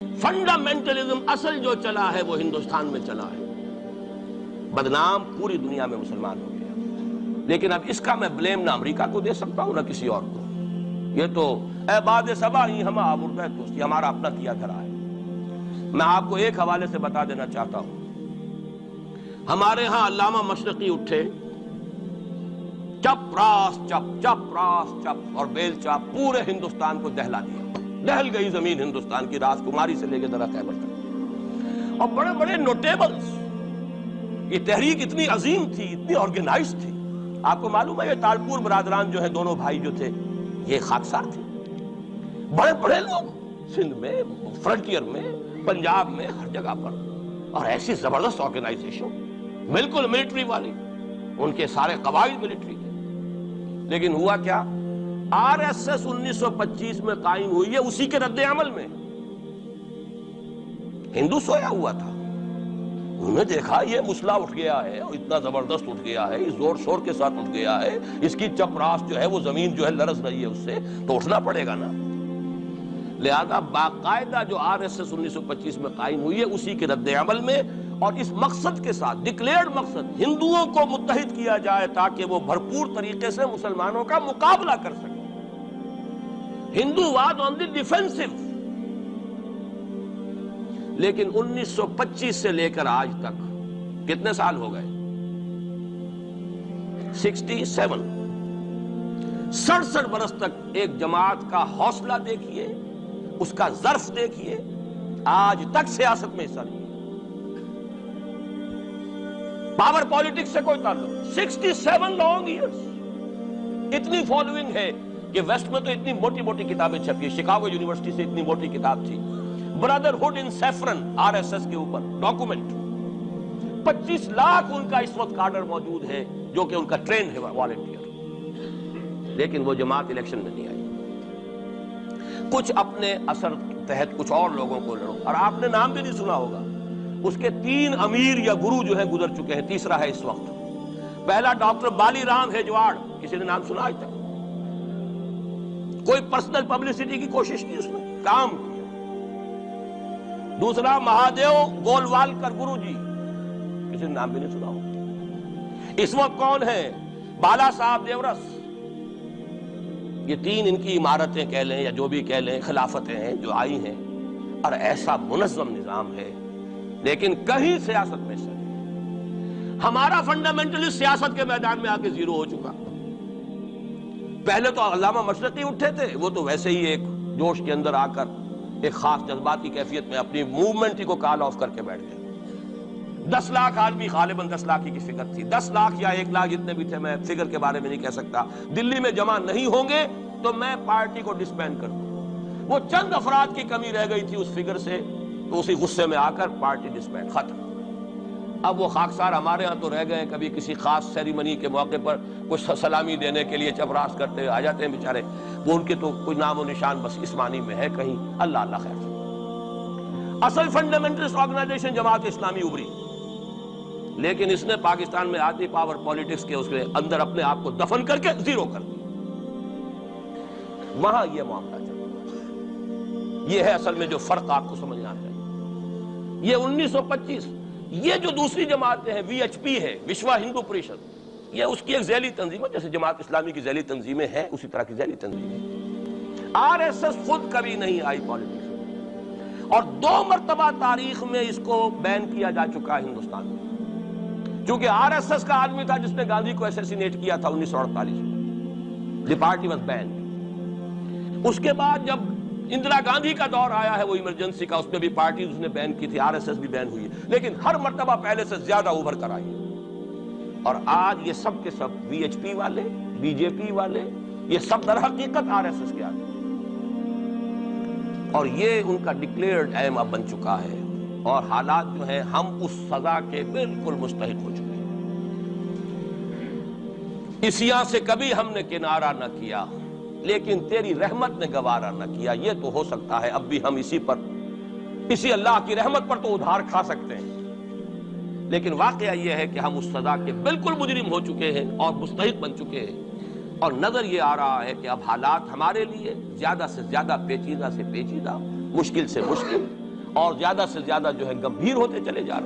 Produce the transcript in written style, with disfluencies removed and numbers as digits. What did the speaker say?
Fundamentalism اصل جو چلا ہے وہ ہندوستان میں چلا ہے، بدنام پوری دنیا میں مسلمان ہو گیا، لیکن اب اس کا میں بلیم نہ امریکہ کو دے سکتا ہوں نہ کسی اور کو۔ یہ تو اے باد صبا ہی ہم آوردہ دوست، یہ ہمارا اپنا کیا دھرا ہے۔ میں آپ کو ایک حوالے سے بتا دینا چاہتا ہوں، ہمارے ہاں علامہ مشرقی اٹھے، چپ راس چپ چپ راس چپ اور بیل چاپ پورے ہندوستان کو دہلا دیا، دہل گئی زمین ہندوستان کی، راس کماری سے لے کے درہ خیبر تک، اور بڑے بڑے نوٹیبلز۔ یہ تحریک اتنی عظیم تھی، اتنی آرگنائز تھی۔ آپ کو معلوم ہے یہ تالپور برادران جو ہیں، دونوں بھائی جو تھے، یہ خاکسار تھے، بڑے بڑے لوگ، سندھ میں، فرنٹیئر میں، پنجاب میں، ہر جگہ پر، اور ایسی زبردست آرگنائزیشن، بالکل ملٹری والی، ان کے سارے قواعد ملٹری کے۔ لیکن ہوا کیا؟ آر ایس ایس 1925 میں قائم ہوئی ہے، اسی کے رد عمل میں۔ ہندو سویا ہوا تھا، انہوں نے دیکھا یہ مسئلہ اٹھ گیا ہے، اور اتنا زبردست اٹھ گیا ہے، اس زور شور کے ساتھ اٹھ گیا ہے، اس کی چپ راس جو ہے وہ زمین جو ہے لرز رہی ہے، اس سے تو اٹھنا پڑے گا نا۔ لہذا باقاعدہ جو آر ایس ایس 1925 میں قائم ہوئی ہے، اسی کے رد عمل میں، اور اس مقصد کے ساتھ، ڈکلیئرڈ مقصد، ہندوؤں کو متحد کیا جائے تاکہ وہ بھرپور طریقے سے مسلمانوں کا مقابلہ کر سکیں۔ ہندو واد آن دی ڈیفینسو۔ لیکن 1925 سے لے کر آج تک کتنے سال ہو گئے؟ 67۔ 67 برس تک ایک جماعت کا حوصلہ دیکھیے، اس کا ظرف دیکھیے، آج تک سیاست میں حصہ نہیں، پاور پالیٹکس سے کوئی تعلق۔ 67 لانگ ایئرز۔ اتنی فالوئنگ ہے کہ ویسٹ میں تو اتنی موٹی موٹی کتابیں چھپی، شکاگو یونیورسٹی سے اتنی موٹی کتاب تھی، برادرہڈ ان سیفرن، آر ایس ایس کے اوپر ڈاکومنٹ۔ 25 لاکھ ان کا اس وقت کارڈر موجود ہے، جو کہ ان کا ٹرینڈ ہے والنٹیئر۔ لیکن وہ جماعت الیکشن میں نہیں آئی۔ کچھ اپنے اثر تحت کچھ اور لوگوں کو لڑو، اور آپ نے نام بھی نہیں سنا ہوگا، اس کے 3 امیر یا گرو جو ہیں گزر چکے ہیں، تیسرا ہے اس وقت۔ پہلا ڈاکٹر بالی رام ہیجواڑ، کسی نے نام سنا آج تک؟ کوئی پرسنل پبلسٹی کی کوشش کی، اس نے کام کیا۔ دوسرا مہادیو گولوالکر گرو جی، کسی نے نام بھی نہیں سنا ہوگا۔ اس وقت کون ہے؟ بالا صاحب دیورس۔ یہ 3 ان کی عمارتیں کہہ لیں یا جو بھی کہہ لیں، خلافتیں ہیں جو آئی ہیں، اور ایسا منظم نظام ہے، لیکن کہیں سیاست میں سے ہمارا فنڈامنٹلسٹ سیاست کے میدان میں آ کے زیرو ہو چکا۔ پہلے تو علامہ مشرقی اٹھے تھے، وہ تو ویسے ہی ایک جوش کے اندر آ کر ایک خاص جذبات کی کیفیت میں اپنی موومنٹ کو کال آف کر کے بیٹھ گئے۔ 10 لاکھ آدمی، غالباً 10 لاکھ کی فکر تھی، 10 لاکھ یا 1 لاکھ جتنے بھی تھے، میں فکر کے بارے میں نہیں کہہ سکتا، دلی میں جمع نہیں ہوں گے تو میں پارٹی کو ڈسبینڈ کر دوں۔ وہ چند افراد کی کمی رہ گئی تھی اس فکر سے، تو اسی غصے میں آ کر پارٹی ڈسبینڈ، ختم۔ اب وہ خاکسار ہمارے ہاں تو رہ گئے، کبھی کسی خاص سیریمنی کے موقع پر کچھ سلامی دینے کے لیے چپراس کرتے آ جاتے ہیں بیچارے، وہ ان کے تو کوئی نام و نشان بس اسمانی میں ہے کہیں، اللہ اللہ خیر۔ اصل فنڈامنٹلسٹ آرگنائزیشن جماعت اسلامی ابھری، لیکن اس نے پاکستان میں آتی پاور پالیٹکس کے اس کے اندر اپنے آپ کو دفن کر کے زیرو کر دیا۔ وہاں یہ معاملہ چل رہا ہے۔ یہ ہے اصل میں جو فرق آپ کو سمجھنا چاہیے۔ یہ 1925، یہ جو دوسری جماعتیں ہیں، وی ایچ پی ہے، وشوا ہندو پریشد، یہ اس کی ایک ذیلی تنظیم ہے، جیسے جماعت اسلامی کی ذیلی تنظیمیں ہیں، اسی طرح کی ذیلی تنظیمیں۔ آر ایس ایس خود کبھی نہیں آئی پالیٹکس میں، اور 2 مرتبہ تاریخ میں اس کو بین کیا جا چکا ہے ہندوستان میں، چونکہ آر ایس ایس کا آدمی تھا جس نے گاندھی کو ایسیسینیٹ کیا تھا 1948 میں، دی پارٹی واز بینڈ۔ اس کے بعد جب اندرا گاندھی کا دور آیا ہے وہ ایمرجنسی کا، اس میں بھی پارٹیز اس نے بین کی تھی، آر ایس ایس بھی بین ہوئی ہے، لیکن ہر مرتبہ پہلے سے زیادہ ابھر کر آئی ہے۔ اور آج یہ سب کے سب وی ایچ پی والے، بی جے پی والے، یہ سب در حقیقت آر ایس ایس کے آدمی، اور یہ ان کا ڈکلیئرڈ ایم اب بن چکا ہے، اور حالات جو ہیں ہم اس سزا کے بالکل مستحق ہو چکے ہیں۔ اسیاں سے کبھی ہم نے کنارہ نہ کیا، لیکن تیری رحمت نے گوارا نہ کیا۔ یہ تو ہو سکتا ہے اب بھی ہم اسی اللہ کی رحمت پر تو ادھار کھا سکتے ہیں، لیکن واقعہ یہ ہے کہ ہم اس سزا کے بالکل مجرم ہو چکے ہیں اور مستحق بن چکے ہیں، اور نظر یہ آ رہا ہے کہ اب حالات ہمارے لیے زیادہ سے زیادہ پیچیدہ سے پیچیدہ، مشکل سے مشکل، اور زیادہ سے زیادہ جو ہے گمبھیر ہوتے چلے جا رہے ہیں۔